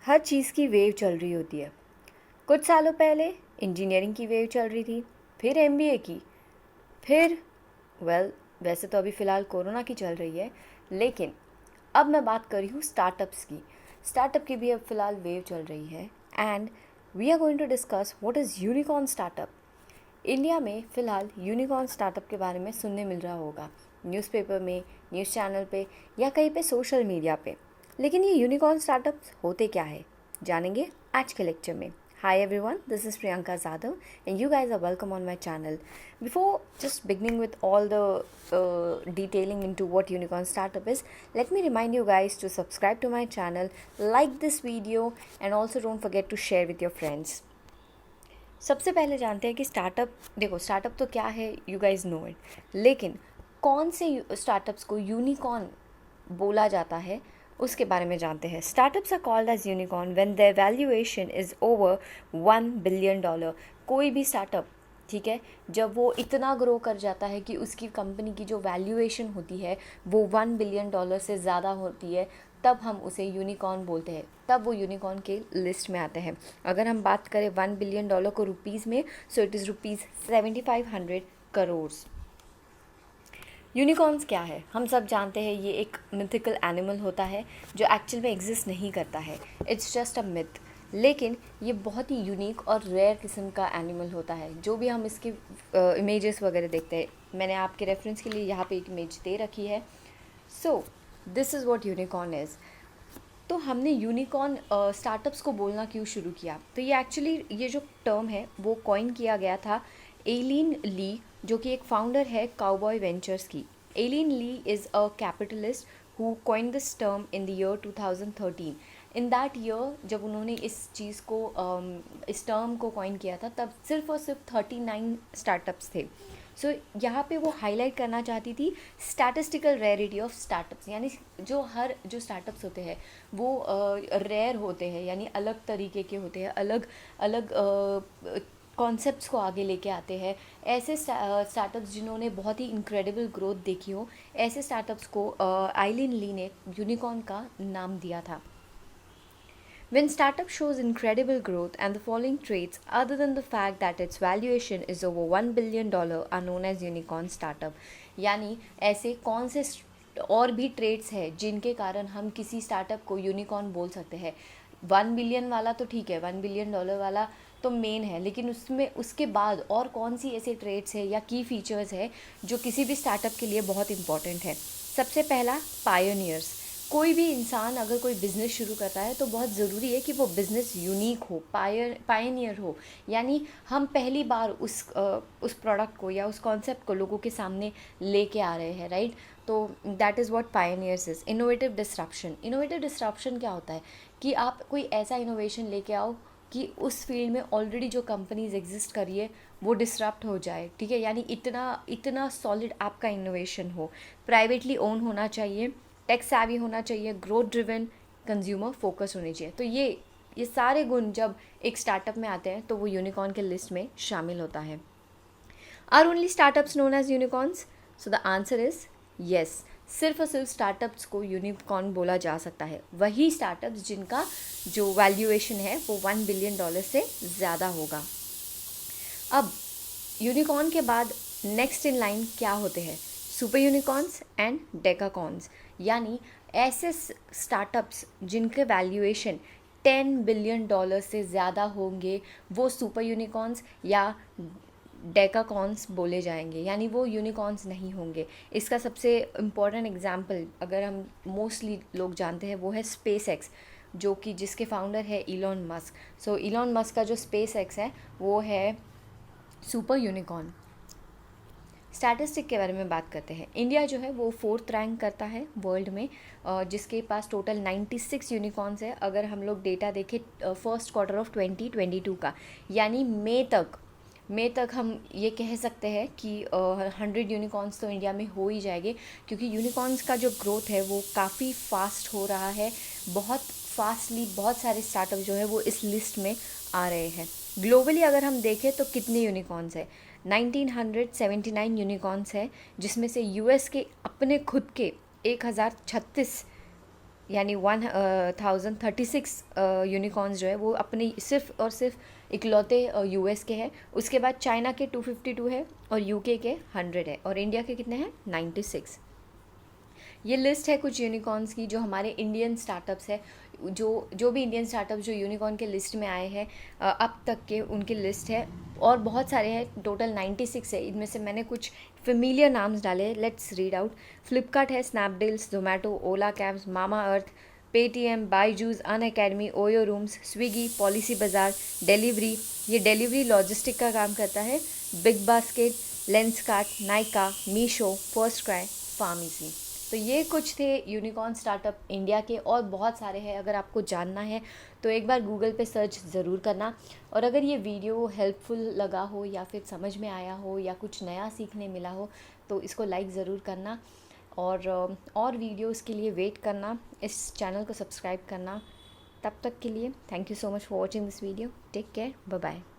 हर चीज़ की वेव चल रही होती है। कुछ सालों पहले इंजीनियरिंग की वेव चल रही थी, फिर एमबीए की, फिर वैसे तो अभी फ़िलहाल कोरोना की चल रही है, लेकिन अब मैं बात कर रही हूँ स्टार्टअप्स की। स्टार्टअप की भी अब फ़िलहाल वेव चल रही है and we are going to discuss what is unicorn startup. India में फ़िलहाल यूनिकॉर्न स्टार्टअप के बारे में सुनने मिल रहा होगा, न्यूज़पेपर में, न्यूज़ चैनल पे या कहीं पे सोशल मीडिया पे। लेकिन ये यूनिकॉर्न स्टार्टअप्स होते क्या है, जानेंगे आज के लेक्चर में। Hi everyone, this is Priyanka Zadav and you guys are welcome on my channel. Before just beginning with all the detailing into what Unicorn Startup is, let me remind you guys to subscribe to my channel, like this video and also don't forget to share with your friends. सबसे पहले जानते हैं कि startup तो क्या है, you guys no it, लेकिन कौन से स्टार्टअप्स को यूनिकॉर्न बोला जाता है उसके बारे में जानते हैं। Startups are called as unicorn when their valuation is over $1 billion. कोई भी स्टार्टअप, ठीक है, जब वो इतना ग्रो कर जाता है कि उसकी कंपनी की जो वैल्यूएशन होती है वो $1 बिलियन से ज़्यादा होती है, तब हम उसे यूनिकॉर्न बोलते हैं, तब वो यूनिकॉर्न के लिस्ट में आते हैं। अगर हम बात करें $1 बिलियन को रुपीज़ में, so it is ₹7500 crore. Unicorns क्या है, हम सब जानते हैं, ये एक मिथिकल एनिमल होता है जो एक्चुअल में एग्जिस्ट नहीं करता है, इट्स जस्ट अ मिथ। लेकिन ये बहुत ही यूनिक और रेयर किस्म का एनिमल होता है। जो भी हम इसके इमेजेस वगैरह देखते हैं, मैंने आपके रेफरेंस के लिए यहाँ पे एक इमेज दे रखी है। So this is what unicorn is. तो हमने यूनिकॉर्न स्टार्टअप्स को बोलना क्यों शुरू किया, तो ये एक्चुअली ये जो टर्म है वो कॉइन किया गया था एलिन ली, जो कि एक फाउंडर है काउबॉय वेंचर्स की। Aileen Lee is a capitalist who coined this term in the year 2013। In that year जब उन्होंने इस चीज़ को इस टर्म को कॉइन किया था, तब सिर्फ और सिर्फ 39 स्टार्टअप्स थे। सो यहाँ पे वो हाईलाइट करना चाहती थी स्टैटिस्टिकल रेयरिटी ऑफ स्टार्टअप्स, यानी जो स्टार्टअप्स होते हैं वो रेयर होते हैं, यानी अलग तरीके के होते हैं, अलग अलग कॉन्सेप्ट्स को आगे लेके आते हैं। ऐसे स्टार्टअप्स जिन्होंने बहुत ही इनक्रेडिबल ग्रोथ देखी हो, ऐसे स्टार्टअप्स को आइलिन ली ने यूनिकॉर्न का नाम दिया था। When startup shows incredible growth and the following traits, other than the fact that its valuation is over $1 billion, are known as unicorn startup. यानी ऐसे कौन से और भी ट्रेड्स है जिनके कारण हम किसी स्टार्टअप को यूनिकॉर्न बोल सकते हैं। 1 बिलियन वाला तो ठीक है, $1 बिलियन वाला तो मेन है, लेकिन उसमें उसके बाद और कौन सी ऐसे ट्रेड्स है या की फीचर्स है जो किसी भी स्टार्टअप के लिए बहुत इंपॉर्टेंट है। सबसे पहला, पायोनियर्स। कोई भी इंसान अगर कोई बिज़नेस शुरू करता है तो बहुत ज़रूरी है कि वो बिज़नेस यूनिक हो, पायनियर हो, यानी हम पहली बार उस प्रोडक्ट को या उस कॉन्सेप्ट को लोगों के सामने लेके आ रहे हैं, राइट। तो that is what pioneers is. Innovative disruption क्या होता है कि आप कोई ऐसा इनोवेशन लेके आओ कि उस फील्ड में ऑलरेडी जो कंपनीज एग्जिस्ट करी है वो डिसरप्ट हो जाए, ठीक है, यानी इतना सॉलिड आपका इनोवेशन हो, प्राइवेटली ओन होना चाहिए, टेक savvy होना चाहिए, ग्रोथ ड्रिवन, कंज्यूमर फोकस होनी चाहिए। तो ये सारे गुण जब एक स्टार्टअप में आते हैं तो वो यूनिकॉर्न के लिस्ट में शामिल होता है। Are only startups known as unicorns? So the answer is yes. सिर्फ और सिर्फ स्टार्टअप्स को यूनिकॉर्न बोला जा सकता है वही स्टार्टअप्स जिनका जो वैल्यूएशन है वो $1 बिलियन से ज़्यादा होगा। अब यूनिकॉर्न के बाद नेक्स्ट इन लाइन क्या होते हैं? सुपर यूनिकॉर्न्स एंड डेकाकॉर्न्स, यानी ऐसे स्टार्टअप्स जिनके वैल्यूएशन $10 बिलियन से ज़्यादा होंगे वो सुपर यूनिकॉर्न्स या डेकाकॉर्न्स बोले जाएंगे, यानी वो यूनिकॉर्न्स नहीं होंगे। इसका सबसे इम्पॉर्टेंट एग्जांपल अगर हम मोस्टली लोग जानते हैं वो है स्पेस एक्स, जो कि जिसके फाउंडर है इलॉन मस्क। सो इलॉन मस्क का जो स्पेस एक्स है वो है सुपर यूनिकॉर्न। स्टैटिस्टिक के बारे में बात करते हैं। इंडिया जो है वो 4th रैंक करता है वर्ल्ड में, जिसके पास टोटल 96 यूनिकॉर्न्स है। अगर हम लोग डेटा देखें फर्स्ट क्वार्टर ऑफ 2022 का, यानी मई तक हम ये कह सकते हैं कि 100 यूनिकॉर्न्स तो इंडिया में हो ही जाएंगे, क्योंकि यूनिकॉर्न्स का जो ग्रोथ है वो काफ़ी फास्ट हो रहा है। बहुत फास्टली बहुत सारे स्टार्टअप जो है वो इस लिस्ट में आ रहे हैं। ग्लोबली अगर हम देखें तो कितने यूनिकॉर्न्स है? 1979 यूनिकॉर्न्स है, जिसमें से यूएस के अपने खुद के 1036 यानी 1036 यूनिकॉर्न्स जो है वो अपने सिर्फ और सिर्फ इकलौते यूएस के हैं। उसके बाद चाइना के 252 है और यूके के 100 है और इंडिया के कितने हैं 96। ये लिस्ट है कुछ यूनिकॉर्न्स की जो हमारे इंडियन स्टार्टअप्स है, जो भी इंडियन स्टार्टअप्स जो यूनिकॉर्न के लिस्ट में आए हैं अब तक के, उनकी लिस्ट है और बहुत सारे हैं, टोटल 96 है। इनमें से मैंने कुछ फेमिलियर नाम्स डाले, लेट्स रीड आउट। फ्लिपकार्ट है, Snapdeals, Zomato, Ola cabs, Mamaearth, Paytm, Byju's, Unacademy, Oyo rooms, Swiggy, PolicyBazaar, delivery, ये डिलीवरी लॉजिस्टिक का काम करता है, BigBasket, Lenskart, Nykaa, Meesho, FirstCry, pharmacy. तो ये कुछ थे यूनिकॉर्न स्टार्टअप इंडिया के और बहुत सारे हैं। अगर आपको जानना है तो एक बार गूगल पे सर्च ज़रूर करना। और अगर ये वीडियो हेल्पफुल लगा हो या फिर समझ में आया हो या कुछ नया सीखने मिला हो तो इसको लाइक ज़रूर करना और वीडियोस के लिए वेट करना, इस चैनल को सब्सक्राइब करना। तब तक के लिए thank you so much for watching this video. Take care, bye bye.